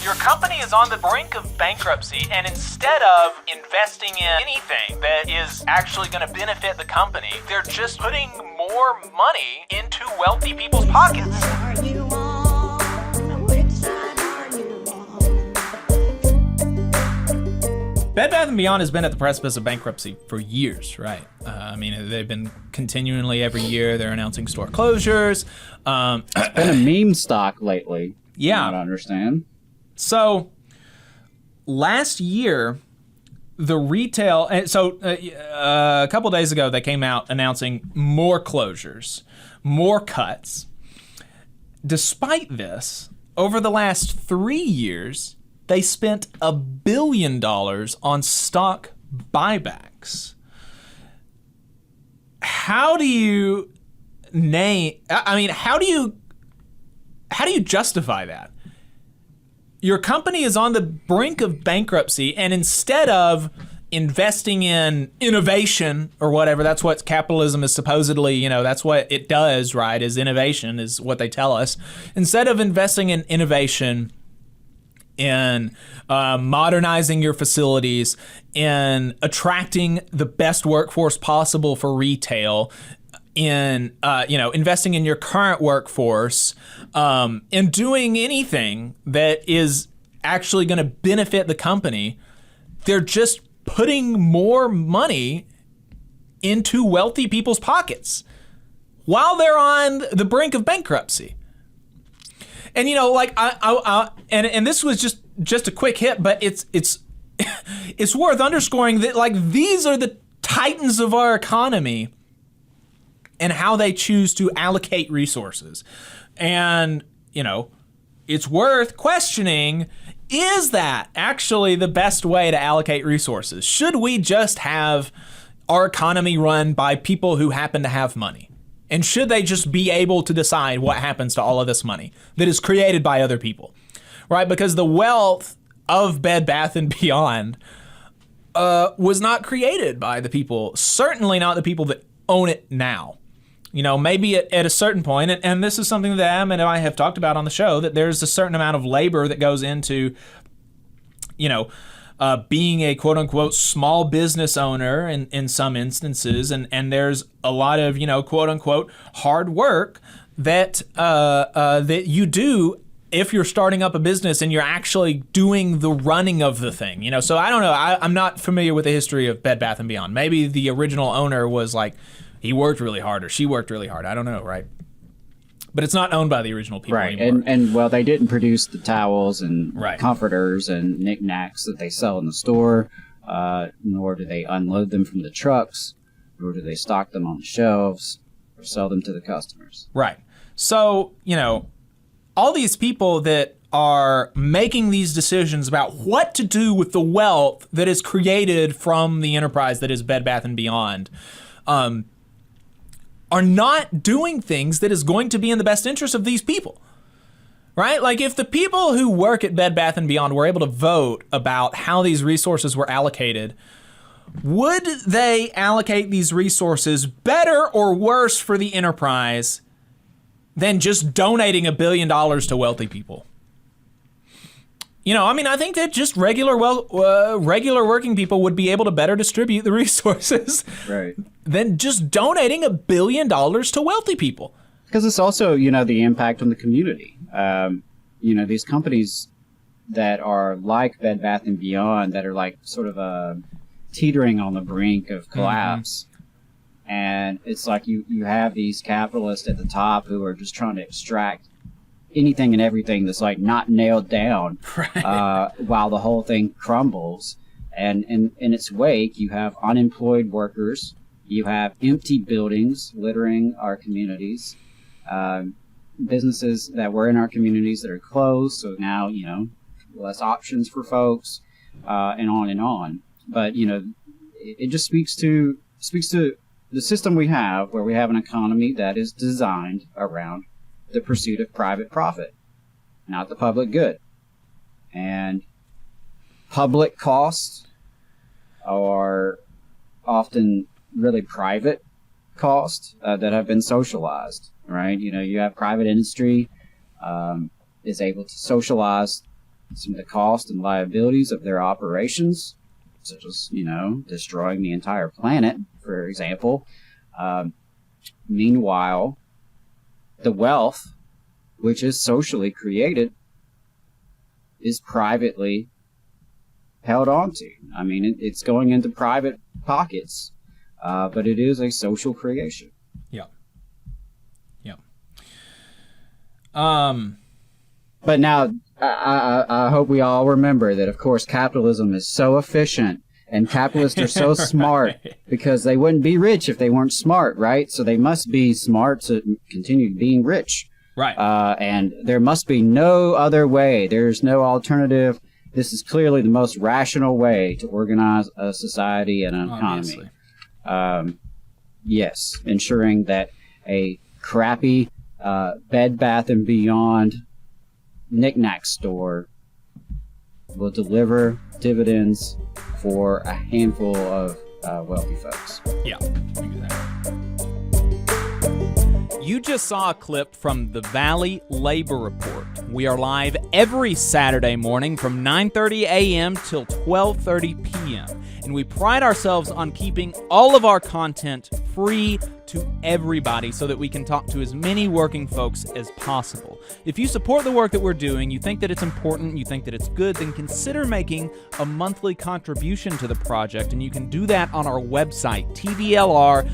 Your company is on the brink of bankruptcy, and instead of investing in anything that is actually going to benefit the company, they're just putting more money into wealthy people's pockets. Bed Bath & Beyond has been at the precipice of bankruptcy for years, right? I mean, they've been continually every year. They're announcing store closures. It's been a meme stock lately. Yeah. I don't understand. So last year, the retail, and so a couple days ago, they came out announcing more closures, more cuts. Despite this, over the last 3 years, they spent $1 billion on stock buybacks. How do you how do you justify that? Your company is on the brink of bankruptcy, and instead of investing in innovation or whatever, that's what capitalism is supposedly, that's what it does, right, is innovation, is what they tell us. Instead of investing in innovation, in modernizing your facilities, in attracting the best workforce possible for retail, in investing in your current workforce, and doing anything that is actually going to benefit the company, they're just putting more money into wealthy people's pockets while they're on the brink of bankruptcy. And and this was just a quick hit, but it's it's worth underscoring that these are the titans of our economy and how they choose to allocate resources. And, it's worth questioning, is that actually the best way to allocate resources? Should we just have our economy run by people who happen to have money? And should they just be able to decide what happens to all of this money that is created by other people, right? Because the wealth of Bed Bath & Beyond was not created by the people, certainly not the people that own it now. Maybe at a certain point, and this is something that Adam and I have talked about on the show, that there's a certain amount of labor that goes into, being a quote-unquote small business owner in some instances, and there's a lot of, quote-unquote hard work that that you do if you're starting up a business and you're actually doing the running of the thing. So I don't know. I'm not familiar with the history of Bed Bath & Beyond. Maybe the original owner was like, he worked really hard or she worked really hard. I don't know, right? But it's not owned by the original people anymore. And well, they didn't produce the towels and comforters and knickknacks that they sell in the store, nor do they unload them from the trucks, nor do they stock them on the shelves or sell them to the customers. Right. So, all these people that are making these decisions about what to do with the wealth that is created from the enterprise that is Bed Bath & Beyond, are not doing things that is going to be in the best interest of these people, right? Like if the people who work at Bed Bath & Beyond were able to vote about how these resources were allocated, would they allocate these resources better or worse for the enterprise than just donating $1 billion to wealthy people? I think that just regular working people would be able to better distribute the resources than just donating $1 billion to wealthy people. Because it's also, the impact on the community. These companies that are like Bed Bath & Beyond that are like sort of teetering on the brink of collapse. Mm-hmm. And it's like you have these capitalists at the top who are just trying to extract anything and everything that's like not nailed down while the whole thing crumbles. And in its wake, you have unemployed workers, you have empty buildings littering our communities, businesses that were in our communities that are closed, so now less options for folks, and on and on. But it just speaks to the system we have, where we have an economy that is designed around the pursuit of private profit, not the public good. And public costs are often really private costs that have been socialized, right? You have private industry is able to socialize some of the costs and liabilities of their operations, such as, destroying the entire planet, for example. Meanwhile, the wealth, which is socially created, is privately held onto. I mean, it's going into private pockets, but it is a social creation. Yeah. Yeah. But now, I hope we all remember that, of course, capitalism is so efficient, and capitalists are so smart because they wouldn't be rich if they weren't smart, right? So they must be smart to continue being rich. Right. And there must be no other way. There's no alternative. This is clearly the most rational way to organize a society and an economy. Yes, ensuring that a crappy Bed Bath & Beyond knick-knack store will deliver dividends for a handful of wealthy folks. Yeah, exactly. You just saw a clip from the Valley Labor Report. We are live every Saturday morning from 9:30 a.m. till 12:30 p.m. And we pride ourselves on keeping all of our content free to everybody so that we can talk to as many working folks as possible. If you support the work that we're doing, you think that it's important, you think that it's good, then consider making a monthly contribution to the project, and you can do that on our website, tvlr.fm.